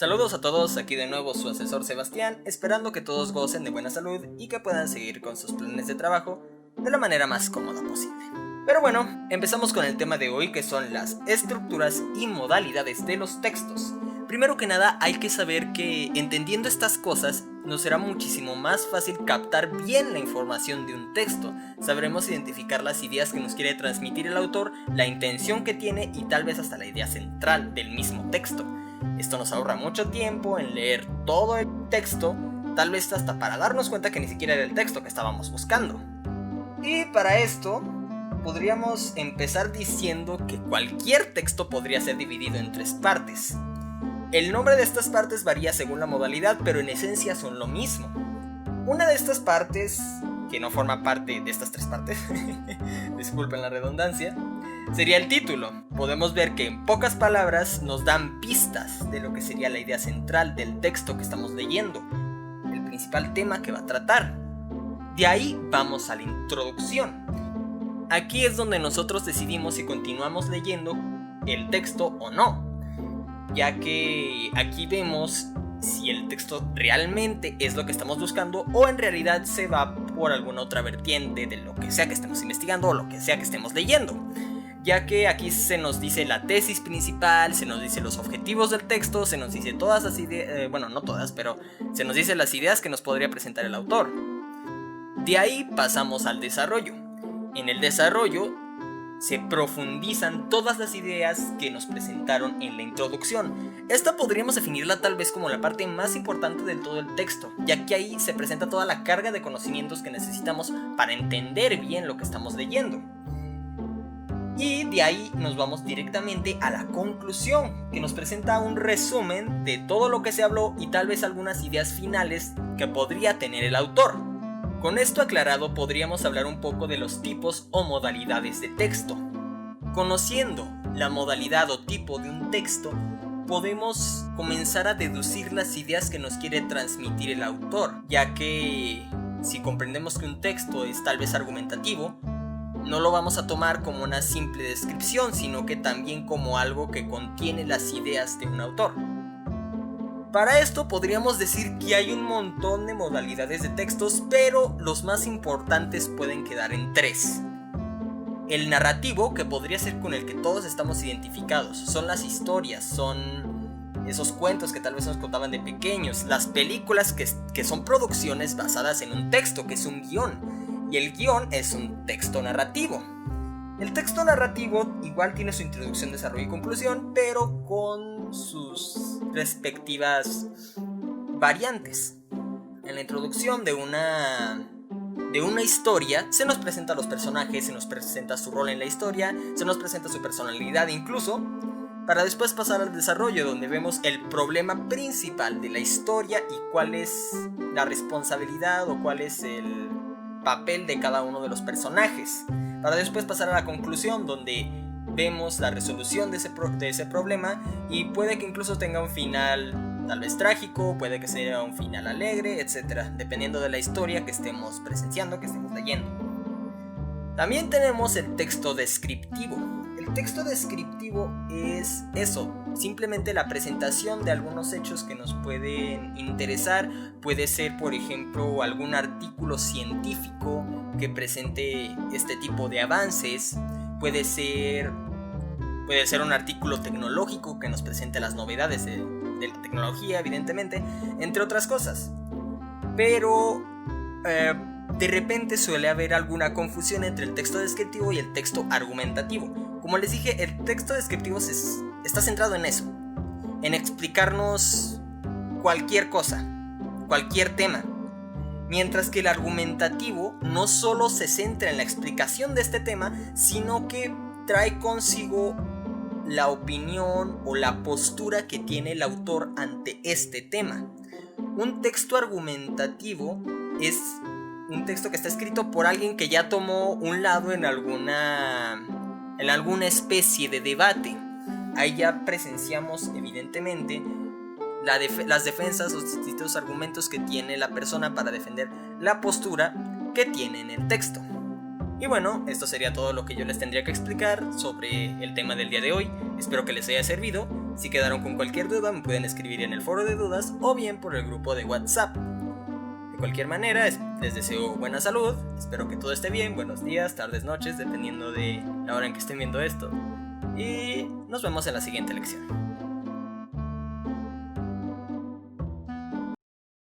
Saludos a todos, aquí de nuevo su asesor Sebastián, esperando que todos gocen de buena salud y que puedan seguir con sus planes de trabajo de la manera más cómoda posible. Pero bueno, empezamos con el tema de hoy, que son las estructuras y modalidades de los textos. Primero que nada, hay que saber que entendiendo estas cosas nos será muchísimo más fácil captar bien la información de un texto. Sabremos identificar las ideas que nos quiere transmitir el autor, la intención que tiene y tal vez hasta la idea central del mismo texto. Esto nos ahorra mucho tiempo en leer todo el texto, tal vez hasta para darnos cuenta que ni siquiera era el texto que estábamos buscando. Y para esto podríamos empezar diciendo que cualquier texto podría ser dividido en 3 partes. El nombre de estas partes varía según la modalidad, pero en esencia son lo mismo. Una de estas partes, que no forma parte de estas 3 partes, disculpen la redundancia, sería el título. Podemos ver que en pocas palabras nos dan pistas de lo que sería la idea central del texto que estamos leyendo, el principal tema que va a tratar. De ahí vamos a la introducción. Aquí es donde nosotros decidimos si continuamos leyendo el texto o no, ya que aquí vemos si el texto realmente es lo que estamos buscando o en realidad se va por alguna otra vertiente de lo que sea que estemos investigando o lo que sea que estemos leyendo, ya que aquí se nos dice la tesis principal, se nos dice los objetivos del texto, se nos dice todas las ideas, bueno, no todas, pero se nos dice las ideas que nos podría presentar el autor. De ahí pasamos al desarrollo. En el desarrollo se profundizan todas las ideas que nos presentaron en la introducción. Esta podríamos definirla tal vez como la parte más importante de todo el texto, ya que ahí se presenta toda la carga de conocimientos que necesitamos para entender bien lo que estamos leyendo. Y de ahí nos vamos directamente a la conclusión, que nos presenta un resumen de todo lo que se habló y tal vez algunas ideas finales que podría tener el autor. Con esto aclarado, podríamos hablar un poco de los tipos o modalidades de texto. Conociendo la modalidad o tipo de un texto, podemos comenzar a deducir las ideas que nos quiere transmitir el autor, ya que si comprendemos que un texto es tal vez argumentativo, no lo vamos a tomar como una simple descripción, sino que también como algo que contiene las ideas de un autor. Para esto podríamos decir que hay un montón de modalidades de textos, pero los más importantes pueden quedar en 3. El narrativo, que podría ser con el que todos estamos identificados, son las historias, son esos cuentos que tal vez nos contaban de pequeños, las películas que son producciones basadas en un texto, que es un guión, y el guión es un texto narrativo. El texto narrativo igual tiene su introducción, desarrollo y conclusión, pero con sus respectivas variantes. En la introducción de una historia se nos presenta a los personajes, se nos presenta su rol en la historia, se nos presenta su personalidad incluso, para después pasar al desarrollo, donde vemos el problema principal de la historia y cuál es la responsabilidad o cuál es el papel de cada uno de los personajes, para después pasar a la conclusión, donde vemos la resolución de ese problema y puede que incluso tenga un final tal vez trágico, puede que sea un final alegre, etc., dependiendo de la historia que estemos presenciando, que estemos leyendo. También tenemos el texto descriptivo. El texto descriptivo es eso, simplemente la presentación de algunos hechos que nos pueden interesar. Puede ser, por ejemplo, algún artículo científico que presente este tipo de avances. Puede ser un artículo tecnológico que nos presente las novedades de la tecnología, evidentemente, entre otras cosas. Pero de repente suele haber alguna confusión entre el texto descriptivo y el texto argumentativo. Como les dije, el texto descriptivo está centrado en eso, en explicarnos cualquier cosa, cualquier tema. Mientras que el argumentativo no solo se centra en la explicación de este tema, sino que trae consigo la opinión o la postura que tiene el autor ante este tema. Un texto argumentativo es un texto que está escrito por alguien que ya tomó un lado en alguna especie de debate. Ahí ya presenciamos evidentemente las defensas o distintos argumentos que tiene la persona para defender la postura que tiene en el texto. Y bueno, esto sería todo lo que yo les tendría que explicar sobre el tema del día de hoy. Espero que les haya servido. Si quedaron con cualquier duda me pueden escribir en el foro de dudas o bien por el grupo de WhatsApp. De cualquier manera, les deseo buena salud, espero que todo esté bien, buenos días, tardes, noches, dependiendo de la hora en que estén viendo esto. Y nos vemos en la siguiente lección.